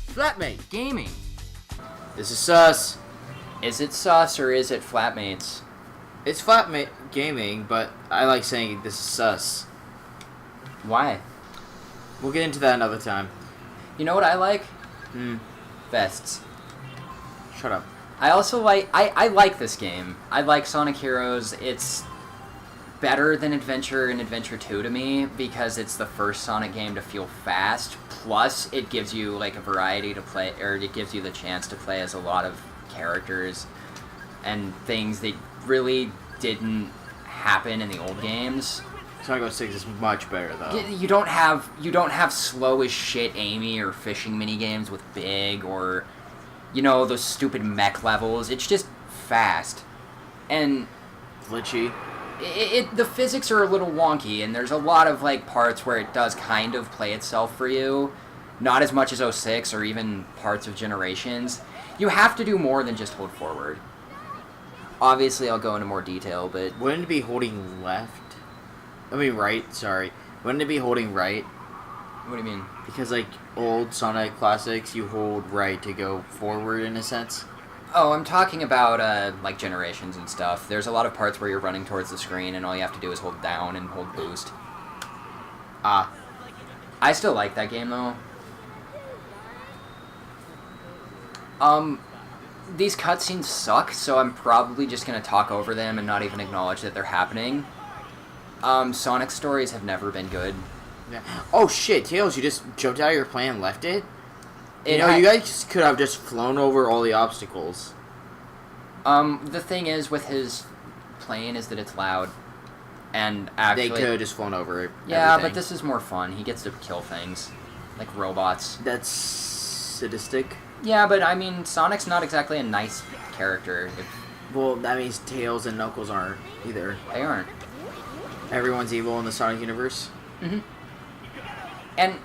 Flatmate. Gaming. This is sus. Is it sus or is it Flatmates? It's Flatmate Gaming, but I like saying this is sus. Why? We'll get into that another time. You know what I like? Hmm. Vests. Shut up. I also like... I like this game. I like Sonic Heroes. It's better than Adventure and Adventure 2 to me because it's the first Sonic game to feel fast. Plus, it gives you like a variety to play, or it gives you the chance to play as a lot of characters and things that really didn't happen in the old games. Sonic 06 is much better though. You don't have slow as shit Amy or fishing mini games with Big or those stupid mech levels. It's just fast and glitchy. The physics are a little wonky, and there's a lot of like parts where it does kind of play itself for you. Not as much as 06 or even parts of Generations. You have to do more than just hold forward. Obviously, I'll go into more detail, but... Wouldn't it be holding left? I mean right, sorry. Wouldn't it be holding right? What do you mean? Because like old Sonic classics, you hold right to go forward in a sense. Oh, I'm talking about, like, Generations and stuff. There's a lot of parts where you're running towards the screen, and all you have to do is hold down and hold boost. Ah. I still like that game, though. These cutscenes suck, so I'm probably just gonna talk over them and not even acknowledge that they're happening. Sonic stories have never been good. Yeah. Oh shit, Tails, you just jumped out of your plane and left it? You You guys could have just flown over all the obstacles. The thing is with his plane is that it's loud. And actually... They could have just flown over it. Yeah, everything. but this is more fun. He gets to kill things. Like robots. That's sadistic. Yeah, but I mean, Sonic's not exactly a nice character. Well, that means Tails and Knuckles aren't either. They aren't. Everyone's evil in the Sonic universe. Mm-hmm. And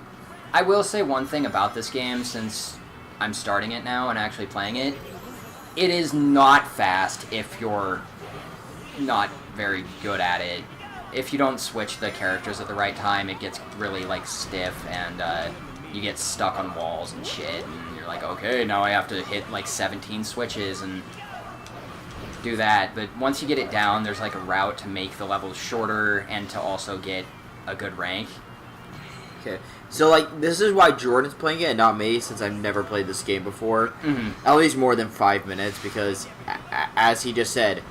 I will say one thing about this game, since I'm starting it now and actually playing it. It is not fast if you're not very good at it. If you don't switch the characters at the right time, it gets really, like, stiff, and you get stuck on walls and shit, and you're like, okay, now I have to hit, like, 17 switches and do that. But once you get it down, there's, like, a route to make the levels shorter and to also get a good rank. Okay, so, like, this is why Jordan's playing it and not me, since I've never played this game before. Mm-hmm. At least more than 5 minutes, because, as he just said,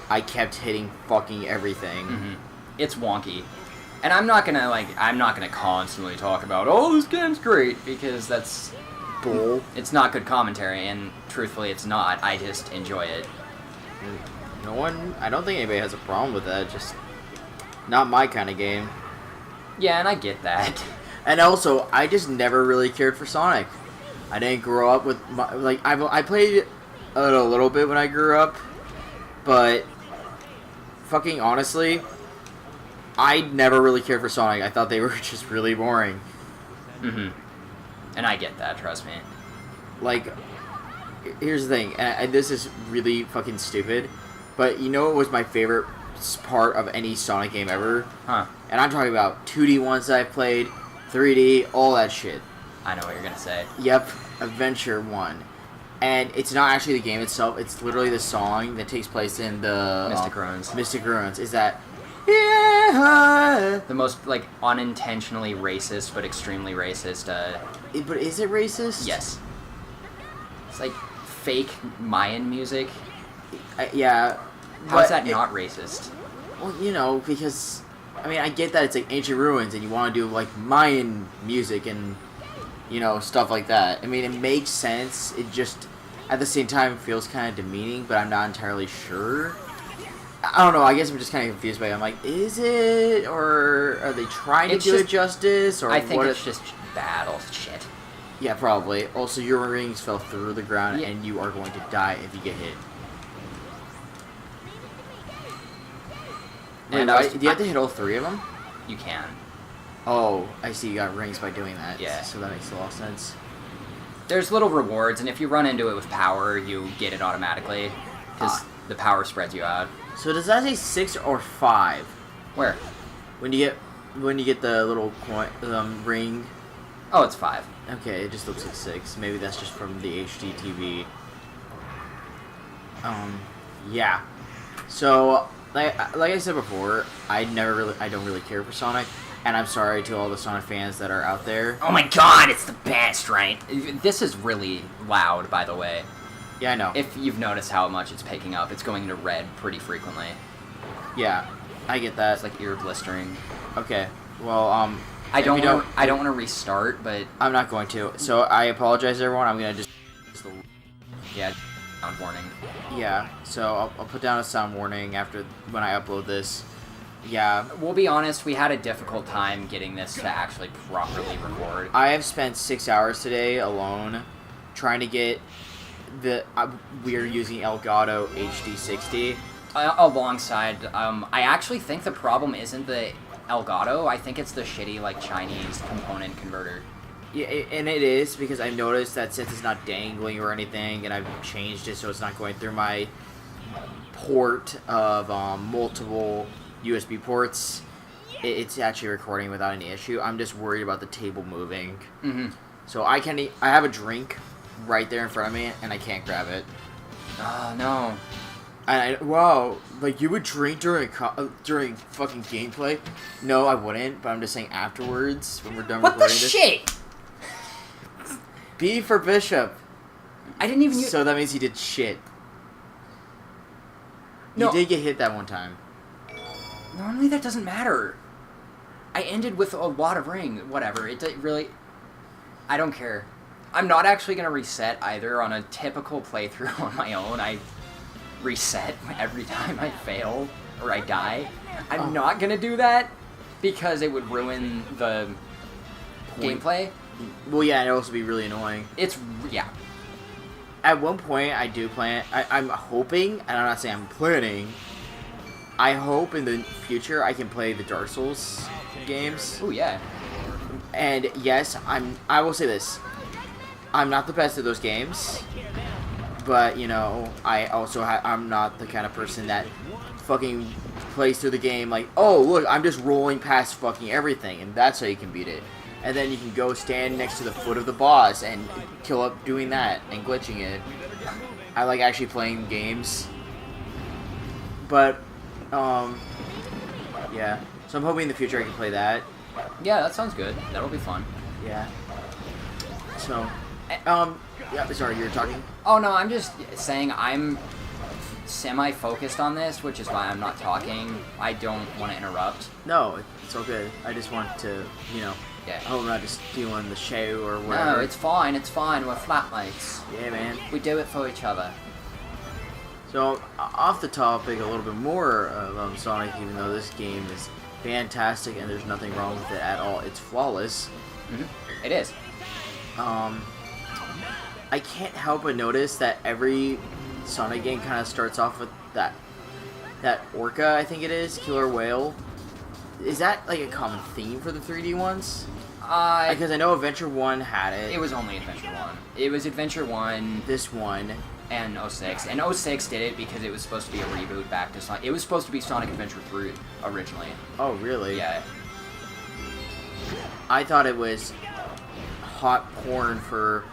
I kept hitting fucking everything. Mm-hmm. It's wonky. And I'm not gonna constantly talk about, oh, this game's great, because that's Bull. It's not good commentary, and truthfully, it's not. I just enjoy it. I don't think anybody has a problem with that, just not my kind of game. Yeah, and I get that. And also, I just never really cared for Sonic. I didn't grow up with, I played it a little bit when I grew up, but fucking honestly, I never really cared for Sonic. I thought they were just really boring. Mm-hmm. And I get that, trust me. Like, here's the thing, and this is really fucking stupid, but you know what was my favorite part of any Sonic game ever? Huh. And I'm talking about 2D ones that I've played, 3D, all that shit. I know what you're gonna say. Yep, Adventure 1. And it's not actually the game itself, it's literally the song that takes place in the... Mystic Ruins. Mystic Ruins. Is that... Yeah. The most, like, unintentionally racist, but extremely racist, But is it racist? Yes. It's like fake Mayan music. Yeah. How is that not racist? Well, because... I mean, I get that it's like ancient ruins and you want to do like Mayan music and, stuff like that. I mean, it makes sense. It just, at the same time, feels kind of demeaning, but I'm not entirely sure. I don't know. I guess I'm just kind of confused by it. I'm like, is it? Or are they trying to do it justice? Or I think it's just battle shit. Yeah, probably. Also, your rings fell through the ground and you are going to die if you get hit. And do you have to hit all 3 of them? You can. Oh, I see. You got rings by doing that. Yeah. So that makes a lot of sense. There's little rewards, and if you run into it with power, you get it automatically. Because the power spreads you out. So does that say 6 or 5? Where? When you get the little coin ring. Oh, it's 5. Okay, it just looks like 6. Maybe that's just from the HD TV. Yeah. So, like I said before, I don't really care for Sonic, and I'm sorry to all the Sonic fans that are out there. Oh my god, it's the best, right? This is really loud, by the way. Yeah, I know. If you've noticed how much it's picking up, it's going into red pretty frequently. Yeah, I get that. It's like ear blistering. Okay. Well, I don't want to restart, but I'm not going to. So I apologize, everyone. I'm gonna just. yeah, sound warning. Yeah. So I'll put down a sound warning after when I upload this. Yeah. We'll be honest. We had a difficult time getting this to actually properly record. I have spent 6 hours today alone trying to get the. We are using Elgato HD60. Alongside, I actually think the problem isn't the Elgato. I think it's the shitty, like, Chinese component converter. Yeah, and it is, because I noticed that since it's not dangling or anything, and I've changed it so it's not going through my port of multiple USB ports, it's actually recording without any issue. I'm just worried about the table moving. Mm-hmm. So I have a drink right there in front of me, and I can't grab it. Oh, no. Wow, like, you would drink during fucking gameplay? No, I wouldn't, but I'm just saying afterwards, when we're done What recording the this. shit? B for Bishop. I didn't even use... So that means he did shit. No. You did get hit that one time. Normally that doesn't matter. I ended with a lot of ring. Whatever. It really... I don't care. I'm not actually going to reset either. On a typical playthrough on my own, I reset every time I fail or I die. I'm not going to do that because it would ruin the gameplay. Well, yeah, it'd also be really annoying. Yeah. At one point, I do plan... I'm hoping, and I'm not saying I'm planning, I hope in the future I can play the Dark Souls games. Oh, yeah. And yes, I will say this. I'm not the best at those games, but, you know, I also I'm not the kind of person that fucking plays through the game like, oh, look, I'm just rolling past fucking everything, and that's how you can beat it. And then you can go stand next to the foot of the boss and kill up doing that and glitching it. I like actually playing games. But, yeah. So I'm hoping in the future I can play that. Yeah, that sounds good. That'll be fun. Yeah. So, yeah, sorry, you were talking? Oh, no, I'm just saying I'm semi-focused on this, which is why I'm not talking. I don't want to interrupt. No, it's all good. I just want to, you know, Yeah. I hope I'm not just stealing the show or whatever. No, it's fine, it's fine. We're flatmates. Yeah, man. We do it for each other. So, off the topic a little bit more of Sonic, even though this game is fantastic and there's nothing wrong with it at all. It's flawless. Mm-hmm. It is. I can't help but notice that every Sonic game kind of starts off with that orca, I think it is, killer whale. Is that like a common theme for the 3D ones? Because I know Adventure 1 had it. It was only Adventure 1. It was Adventure 1 This one. and 06. And 06 did it because it was supposed to be a reboot back to Sonic. It was supposed to be Sonic Adventure 3 originally. Oh, really? Yeah. I thought it was hot porn for,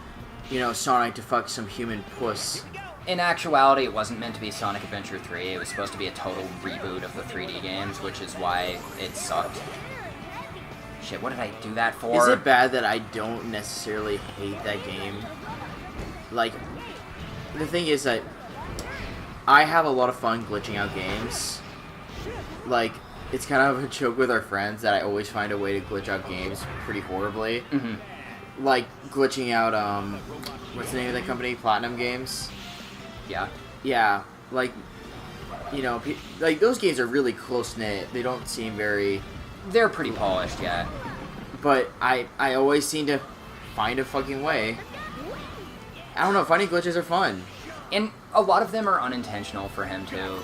you know, Sonic to fuck some human puss. In actuality, it wasn't meant to be Sonic Adventure 3. It was supposed to be a total reboot of the 3D games, which is why it sucked. Shit, what did I do that for? Is it bad that I don't necessarily hate that game? Like, the thing is that I have a lot of fun glitching out games. Like, it's kind of a joke with our friends that I always find a way to glitch out games pretty horribly. Mm-hmm. Like, glitching out, what's the name of that company? Platinum Games? Yeah. Yeah, like, you know, like, those games are really close-knit. They don't seem very... They're pretty polished, yeah. But I always seem to find a fucking way. I don't know, finding glitches are fun. And a lot of them are unintentional for him, too.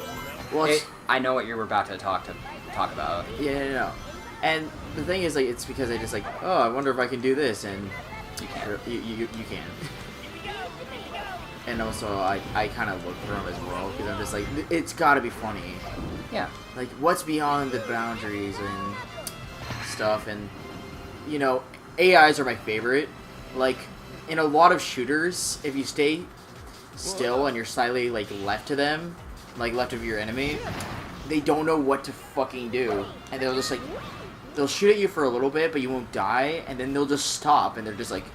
Well, I know what you were about to talk about. Yeah, no. And the thing is, like, it's because I just like, oh, I wonder if I can do this, and You can. you can. And also, I kind of look for them as well, because I'm just like, it's got to be funny. Yeah. Like, what's beyond the boundaries and stuff, and, you know, AIs are my favorite, like in a lot of shooters, if you stay still and you're slightly like left to them, like left of your enemy, they don't know what to fucking do, and they'll just like they'll shoot at you for a little bit, but you won't die, and then they'll just stop, and they're just like,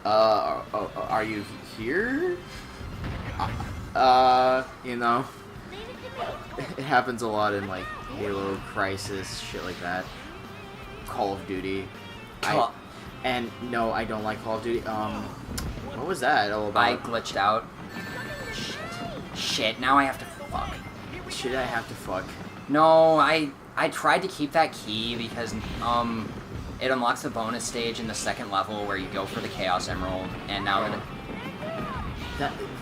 are you here? You know, it happens a lot in like Halo, Crisis, shit like that. Call of Duty. And no, I don't like Call of Duty. What was that all about? I glitched out. Shit, now I have to fuck. Should I have to fuck? No, I tried to keep that key because it unlocks a bonus stage in the second level where you go for the Chaos Emerald, and now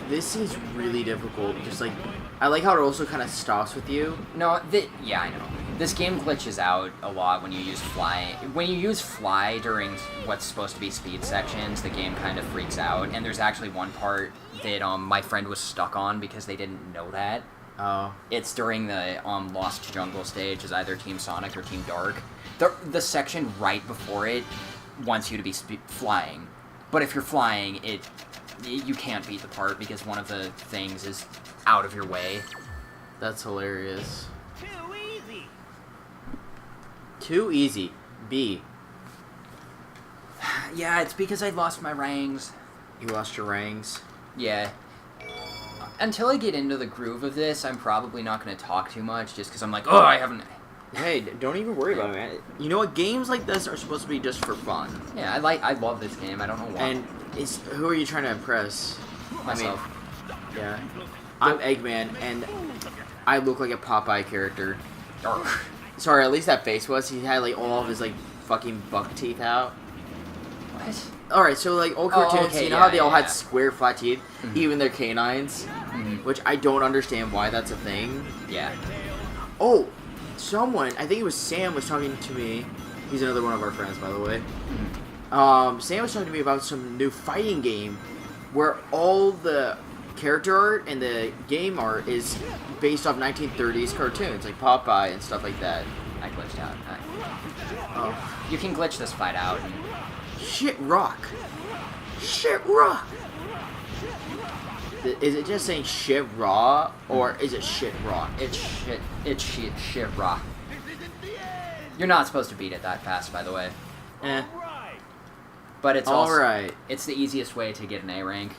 this is really difficult. Just like, I like how it also kind of stops with you. No, yeah, I know. This game glitches out a lot when you use fly. When you use fly during what's supposed to be speed sections, the game kind of freaks out. And there's actually one part that my friend was stuck on because they didn't know that. Oh. It's during the Lost Jungle stage, as either Team Sonic or Team Dark. The section right before it wants you to be flying, but if you're flying, you can't beat the part because one of the things is out of your way. That's hilarious. Too easy. Too easy. B. Yeah, it's because I lost my rangs. You lost your rangs. Yeah. Until I get into the groove of this, I'm probably not going to talk too much, just because I'm like, oh, I haven't... Hey, don't even worry about it, man. You know what? Games like this are supposed to be just for fun. Yeah, I love this game. I don't know why. And who are you trying to impress? Myself. Yeah. I'm Eggman, and I look like a Popeye character. Arr. Sorry, at least that face was. He had like all of his like fucking buck teeth out. What? Alright, so like old cartoons, okay, you know yeah, how they all yeah. had square flat teeth? Mhm. Even their canines? Mhm. Which I don't understand why that's a thing. Yeah. Oh, someone, I think it was Sam, was talking to me. He's another one of our friends, by the way. Sam was talking to me about some new fighting game where all the character art and the game art is based off 1930s cartoons, like Popeye and stuff like that. I glitched out. Oh. You can glitch this fight out. And Shit rock. Shit rock. Is it just saying shit raw, or is it shit rock? it's shit raw. You're not supposed to beat it that fast, by the way. Eh. But it's also... Alright. It's the easiest way to get an A rank.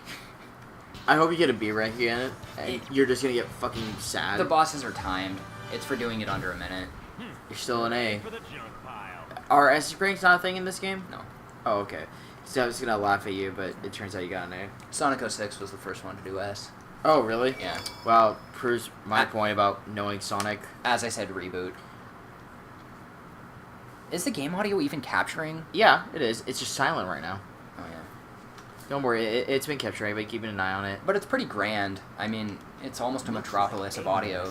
I hope you get a B rank again, and you're just gonna get fucking sad. The bosses are timed. It's for doing it under a minute. You're still an A. For the junk pile. Are S ranks not a thing in this game? No. Oh, okay. So I was gonna laugh at you, but it turns out you got an A. Sonic 06 was the first one to do S. Oh, really? Yeah. Well, proves my point about knowing Sonic. As I said, reboot. Is the game audio even capturing? Yeah, it is. It's just silent right now. Oh, yeah. Don't worry, it's been capturing, but keeping an eye on it. But it's pretty grand. I mean, it's almost a metropolis of audio.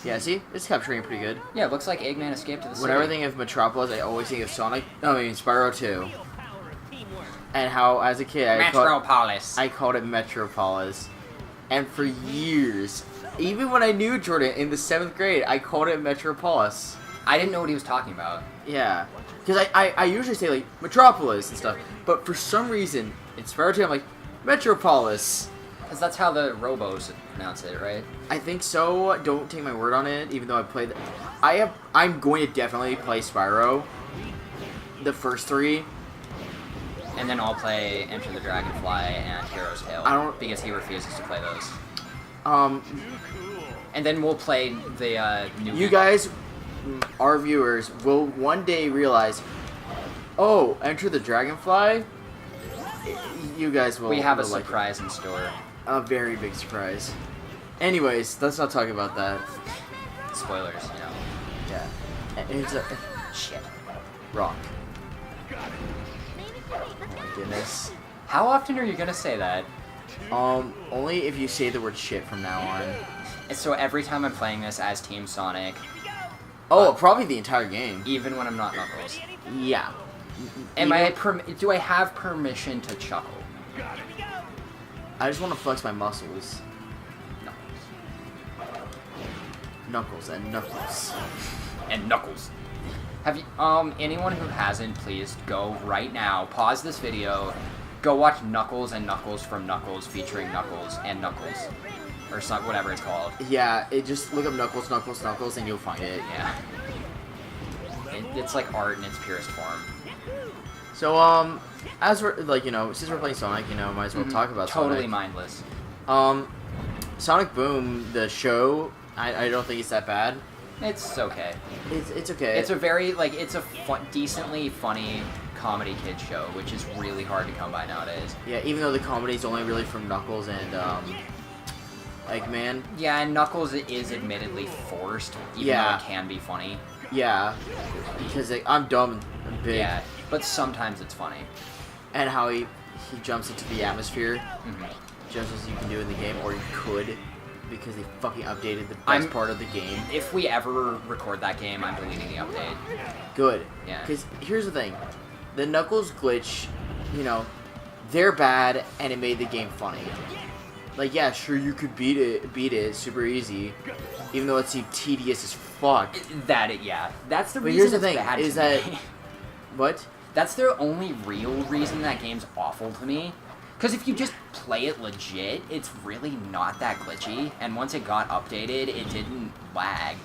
Yeah, see? It's capturing pretty good. Yeah, it looks like Eggman escaped to the city. Whenever I think of Metropolis, I always think of Sonic. No, I mean, Spyro 2. Real power of teamwork. And how, as a kid, Metropolis. I called it Metropolis. And for years, even when I knew Jordan in the 7th grade, I called it Metropolis. I didn't know what he was talking about. Yeah. Because I usually say, like, Metropolis and stuff. But for some reason, in Spyro 2, I'm like, Metropolis. Because that's how the Robos pronounce it, right? I think so. Don't take my word on it, even though I played... I'm going to definitely play Spyro. The first 3. And then I'll play Enter the Dragonfly and Hero's Tale. I don't- Because he refuses to play those. And then we'll play the new... You guys, our viewers, will one day realize, oh, Enter the Dragonfly? You guys will... We have a will like it. surprise in store. A very big surprise. Anyways, let's not talk about that. Spoilers, you know. Yeah. It's a... Shit. Rock. Oh my goodness. How often are you gonna say that? Only if you say the word shit from now on. And so every time I'm playing this as Team Sonic, Oh, probably the entire game. even when I'm not Knuckles, Yeah. do I have permission to chuckle? I just want to flex my muscles. No. Knuckles and Knuckles. And Knuckles. Have you, anyone who hasn't, please go right now, pause this video, go watch Knuckles and Knuckles from Knuckles featuring Knuckles and Knuckles. Or some, whatever it's called. Yeah, just look up Knuckles, Knuckles, Knuckles, and you'll find it. Yeah. It's like art in its purest form. So, as we're, like, since we're playing Sonic, might as well talk about Totally Sonic. mindless. Sonic Boom, the show, I don't think it's that bad. It's okay. It's okay. It's a very, like, it's a decently funny comedy kid show, which is really hard to come by nowadays. Yeah, even though the comedy's only really from Knuckles and, Eggman. Yeah, and Knuckles is admittedly forced, even though it can be funny. Yeah, because, like, I'm dumb and big. Yeah, but sometimes it's funny. And how he jumps into the atmosphere, Mm-hmm. just as you can do in the game, or you could, because they fucking updated the best part of the game. If we ever record that game, I'm deleting the update. Good. Yeah. Because here's the thing. The Knuckles glitch, they're bad, and it made the game funny. Like, yeah, sure, you could beat it super easy, even though it seemed tedious as fuck. Yeah. That's the But reason here's the it's thing, bad is to that... me. What? That's the only real reason that game's awful to me. Because if you just play it legit, it's really not that glitchy. And once it got updated, it didn't lag.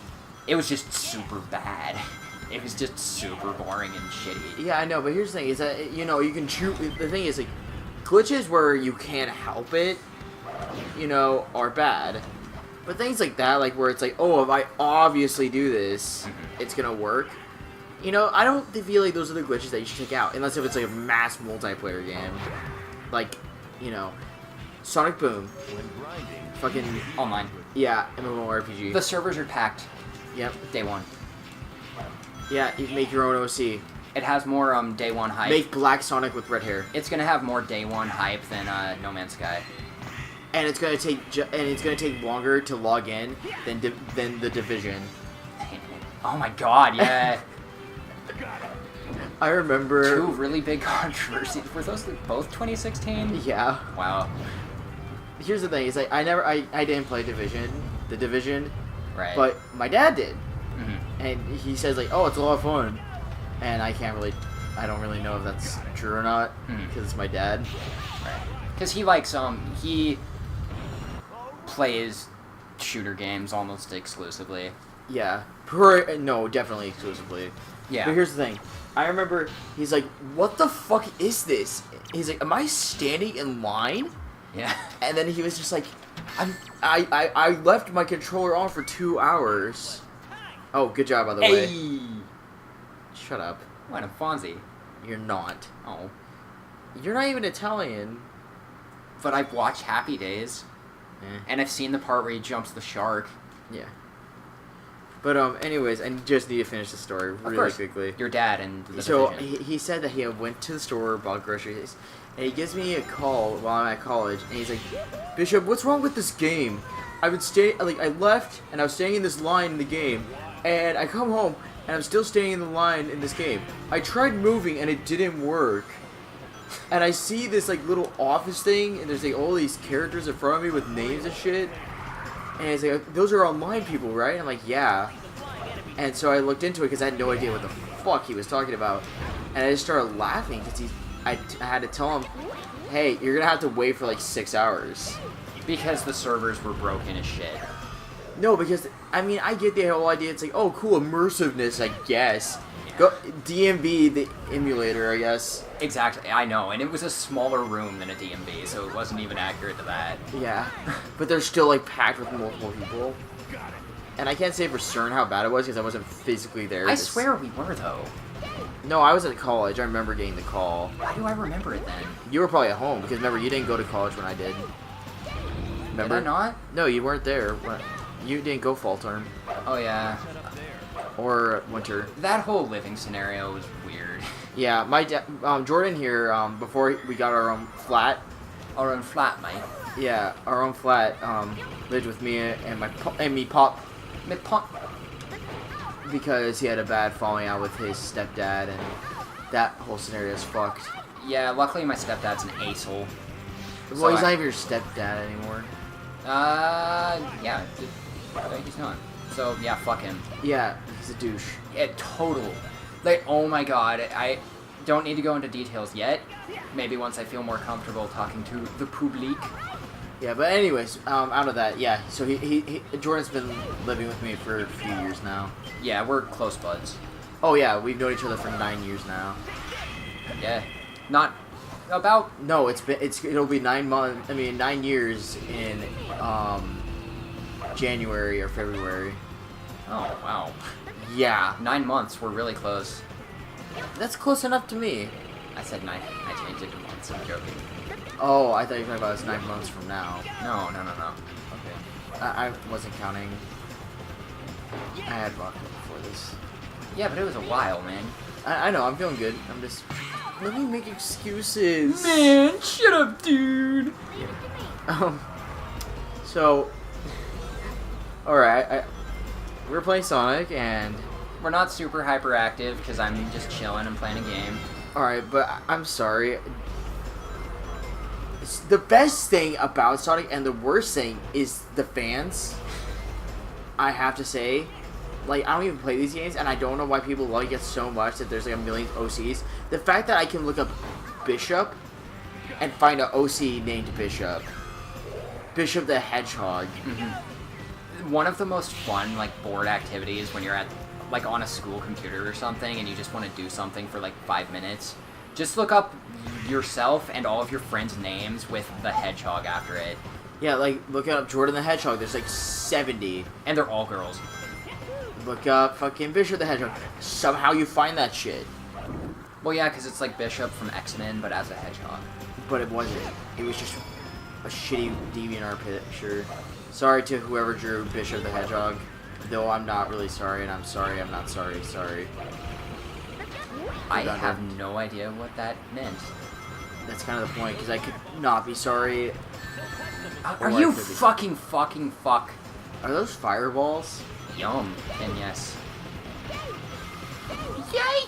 It was just super bad. It was just super boring and shitty. Yeah, I know, but here's the thing, is that, you can choose... The thing is, like, glitches where you can't help it, are bad. But things like that, like, where it's like, oh, if I obviously do this, it's gonna work. I don't feel like those are the glitches that you should take out, unless if it's like a mass multiplayer game. Like, Sonic Boom. Fucking, Online. yeah, MMORPG. The servers are packed. Yep. Day one. Yeah, you can make your own OC. It has more day one hype. Make Black Sonic with red hair. It's gonna have more day one hype than No Man's Sky. And it's gonna take longer to log in than the Division. Oh my god, yeah. I remember. Two really big controversies. Were those both 2016? Yeah. Wow. Here's the thing: is like I didn't play the Division, Right. but my dad did, Mm-hmm. and he says like, oh, it's a lot of fun, and I don't really know if that's true or not because it's my dad. Right. Because he likes he plays shooter games almost exclusively. Yeah. No, definitely exclusively. Yeah. But here's the thing. I remember he's like, what the fuck is this? He's like, am I standing in line? Yeah. And then he was just like, I left my controller on for 2 hours. Oh, good job, by the way. Hey. Shut up. What a Fonzie. You're not. Oh. You're not even Italian. But I've watched Happy Days, and I've seen the part where he jumps the shark. Yeah. But anyways, I just need to finish the story really quickly. Your dad and the So Division. he said that he went to the store, bought groceries, and he gives me a call while I'm at college, and he's like, Bishop, what's wrong with this game? I've been I left, and I was standing in this line in the game, and I come home, and I'm still standing in the line in this game. I tried moving, and it didn't work. And I see this, like, little office thing, and there's, like, all these characters in front of me with names and shit. And he's like, those are online people, right? I'm like, yeah. And so I looked into it because I had no idea what the fuck he was talking about. And I just started laughing because I had to tell him, hey, you're going to have to wait for like 6 hours. Because the servers were broken as shit. No, because, I mean, I get the whole idea. It's like, oh, cool, immersiveness, I guess. Go DMV, the emulator, I guess. Exactly, I know, and it was a smaller room than a DMV, so it wasn't even accurate to that. Yeah, but they're still, like, packed with multiple people. And I can't say for certain how bad it was because I wasn't physically there. I swear we were, though. No, I was at college. I remember getting the call. Why do I remember it then? You were probably at home because remember, you didn't go to college when I did. Remember? Did I not? No, you weren't there. You didn't go fall term. Oh, yeah. Or winter. That whole living scenario was weird. Yeah, my Jordan here, before we got our own flat. Our own flat, mate. Yeah, our own flat, lived with me and me pop. Me pop. Because he had a bad falling out with his stepdad, and that whole scenario is fucked. Yeah, luckily my stepdad's an asshole. Well, he's not even your stepdad anymore. Yeah, he's not. So, yeah, fuck him. Yeah, he's a douche. Yeah, total Like, oh my god, I don't need to go into details yet. Maybe once I feel more comfortable talking to the public. Yeah, but anyways, out of that, yeah. So Jordan's been living with me for a few years now. Yeah, we're close buds. Oh yeah, we've known each other for 9 years now. Yeah. Not about... No, it'll be 9 months. I mean, 9 years in January or February. Oh, wow. Yeah, 9 months, we're really close. that's close enough to me. I said 9, I changed it to months, I'm joking. Oh, I thought you were talking about it's 9 months from now. No. Okay. I wasn't counting. I had vodka before this. Yeah, but it was a while, man. I know, I'm feeling good. I'm just... Let me make excuses. Man, shut up, dude! So... Alright, we're playing Sonic, and... We're not super hyperactive, because I'm just chilling and playing a game. Alright, but I'm sorry. The best thing about Sonic and the worst thing is the fans. I have to say. Like, I don't even play these games, and I don't know why people like it so much that there's like a million OCs. The fact that I can look up Bishop and find an OC named Bishop. Bishop the Hedgehog. Mm-hmm. One of the most fun, like, bored activities when you're at, like, on a school computer or something and you just want to do something for, like, 5 minutes. Just look up yourself and all of your friends' names with the hedgehog after it. Yeah, like, look up Jordan the Hedgehog. There's like 70. And they're all girls. Look up fucking Bishop the Hedgehog. Somehow you find that shit. Well, yeah, because it's like Bishop from X-Men, but as a hedgehog. But it wasn't. It was just a shitty DeviantArt picture. Sorry to whoever drew Bishop the Hedgehog. Though I'm not really sorry, and I'm sorry I'm not sorry. I have no idea what that meant. That's kind of the point, because I could not be sorry. Are you fucking fuck? Are those fireballs? Yum. And yes. Yay!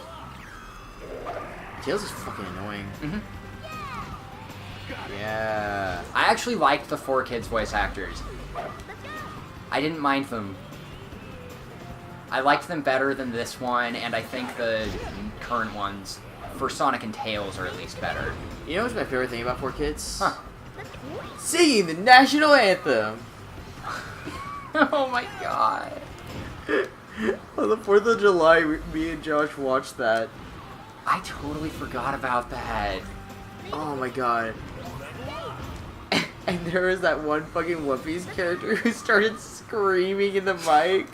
Tails is fucking annoying. Mm-hmm. Yeah. I actually liked the 4Kids voice actors. I didn't mind them. I liked them better than this one, and I think the current ones, for Sonic and Tails, are at least better. You know what's my favorite thing about 4Kids? Huh. Singing the national anthem! Oh my god. On the 4th of July, me and Josh watched that. I totally forgot about that. Oh my god. And there was that one fucking One Piece character who started screaming in the mic.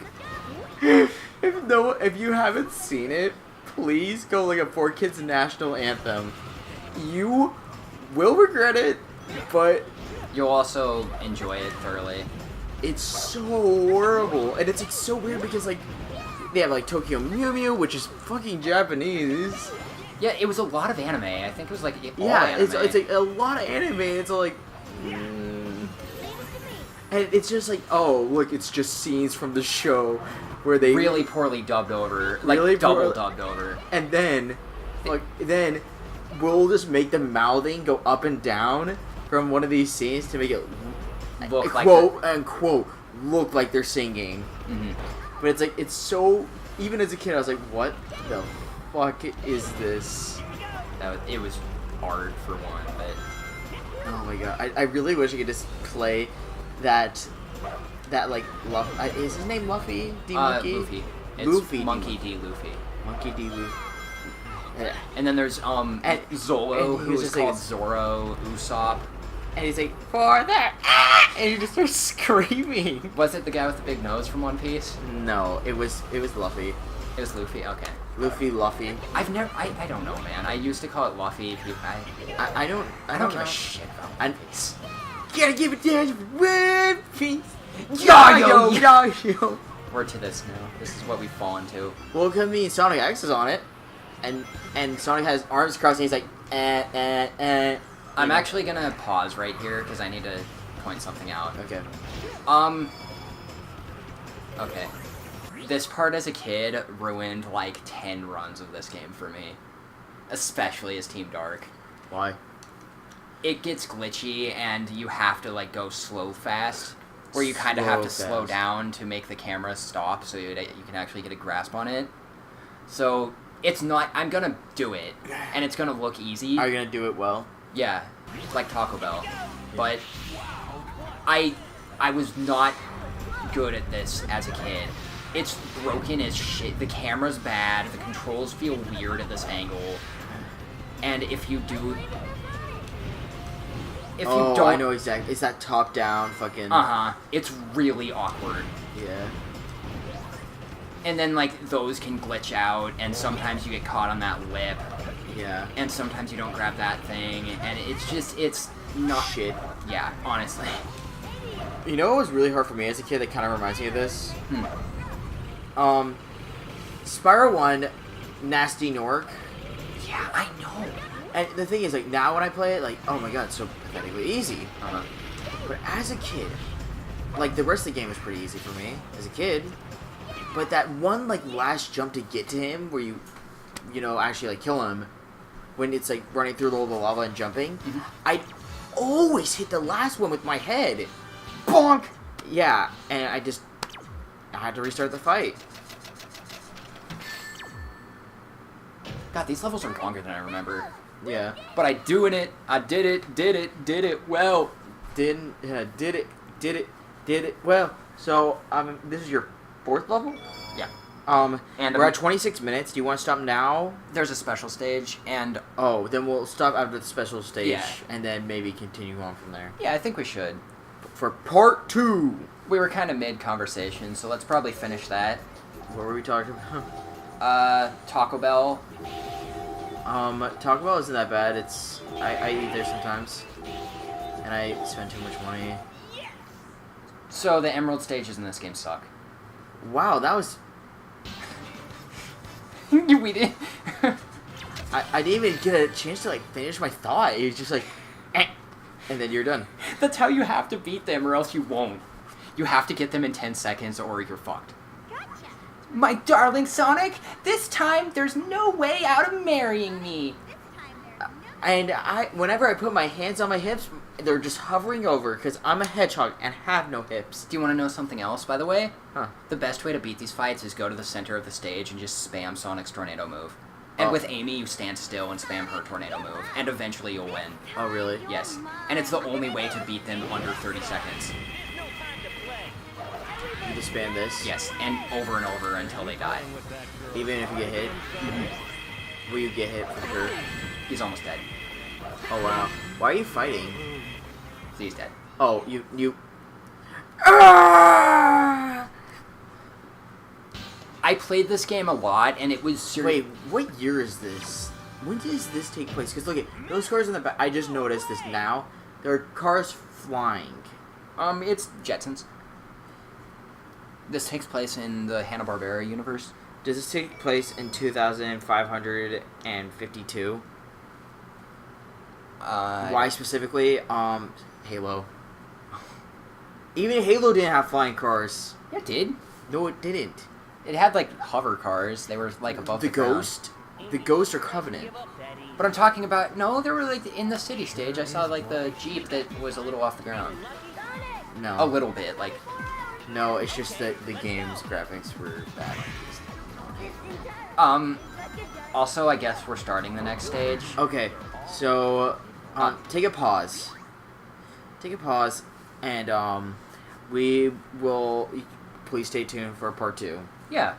If you haven't seen it, please go look at 4Kids National Anthem. You will regret it, but You'll also enjoy it thoroughly. it's so horrible. And it's like so weird because like they have like Tokyo Mew Mew, which is fucking Japanese. Yeah, it was a lot of anime. I think it was like all Yeah, anime. it's like a lot of anime. It's like, and it's just like, oh look, it's just scenes from the show where they really poorly dubbed over, like Really double poor- dubbed over. and then, like then we'll just make the mouthing go up and down from one of these scenes to make it Look like quote unquote look like they're singing. Mhm. But it's like it's so. Even as a kid, I was like, what the fuck is this? It was hard for one, but Oh my god, I really wish I could just play that like is his name Luffy? D Monkey? Luffy. It's Luffy. Monkey D. Luffy. Monkey D Luffy. Yeah. And then there's And- Zolo, and he who was is just like called this- Zoro Usopp. And he's like, for that, and he just starts screaming. Was it the guy with the big nose from One Piece? No, it was Luffy. It was Luffy. Okay. Luffy. I've never. I don't know, man. I used to call it Luffy. I don't I don't give know. a shit about And this. gotta give it down to One Piece. Yo. Yo. We're to this now. This is what we've fallen to. Well, because I mean, Sonic X is on it, and Sonic has arms crossed, and he's like, I'm You know? actually gonna pause right here because I need to point something out. Okay. Okay. This part as a kid ruined like 10 runs of this game for me. Especially as Team Dark. Why? It gets glitchy and you have to like go slow fast. Where you kind of have to slow fast. down to make the camera stop so you can actually get a grasp on it. So it's not. I'm gonna do it, and it's gonna look easy. Are you gonna do it well? Yeah, like Taco Bell. But I was not good at this as a kid. It's broken as shit. The camera's bad. The controls feel weird at this angle. And if you do... If you don't... I know exactly. It's that top-down fucking... Uh-huh. It's really awkward. Yeah. And then, like, those can glitch out, and sometimes you get caught on that lip. Yeah. And sometimes you don't grab that thing, and it's just, it's not... Shit. Yeah, honestly. You know what was really hard for me as a kid that kind of reminds me of this? Spyro 1, Nasty Nork. Yeah, I know. And the thing is, like, now when I play it, like, oh my god, it's so pathetically easy. Uh-huh. But as a kid, like, the rest of the game was pretty easy for me as a kid. But that one, like, last jump to get to him where you know, actually, like, kill him, when it's, like, running through all the lava and jumping, I always hit the last one with my head. Bonk! Yeah, and I had to restart the fight. God, these levels are longer than I remember. Yeah. But I did it well. Did it well. So, this is your 4th level? Yeah. And we're at 26 minutes. Do you want to stop now? There's a special stage, and... Oh, then we'll stop after the special stage, Yeah. and then maybe continue on from there. Yeah, I think we should. For part 2! We were kind of mid-conversation, so let's probably finish that. What were we talking about? Taco Bell. Taco Bell isn't that bad. I eat there sometimes. And I spend too much money. So the Emerald stages in this game suck. Wow, that was... We did. I didn't even get a chance to, like, finish my thought. It was just like... Eh, and then you're done. That's how you have to beat them, or else you won't. You have to get them in 10 seconds, or you're fucked. Gotcha. My darling Sonic, this time there's no way out of marrying me. This time there's no... And whenever I put my hands on my hips, they're just hovering over, because I'm a hedgehog and have no hips. Do you want to know something else, by the way? Huh. The best way to beat these fights is go to the center of the stage and just spam Sonic's tornado move. And Oh. with Amy, you stand still and spam her tornado move, and eventually you'll win. Oh, really? Yes. And it's the only way to beat them under 30 seconds. You just spam this? Yes, and over until they die. Even if you get hit? Will you get hit for sure? He's almost dead. Oh, wow. Why are you fighting? He's dead. Oh, you... Ah! I played this game a lot, and it was... Wait, what year is this? When does this take place? Because look at those cars in the back. I just noticed this now. There are cars flying. It's Jetsons. This takes place in the Hanna-Barbera universe. Does this take place in 2552? Why specifically? Halo. Even Halo didn't have flying cars. Yeah, it did. No, it didn't. It had, like, hover cars. They were, like, above the ground. Ghost? The Ghost or Covenant? But I'm talking about... No, they were, like, in the city stage. I saw, like, the Jeep that was a little off the ground. No. A little bit, like... No, it's just that the game's graphics were bad. Also, I guess we're starting the next stage. Okay, so, take a pause. Take a pause, and, we will... Please stay tuned for part 2. Yeah.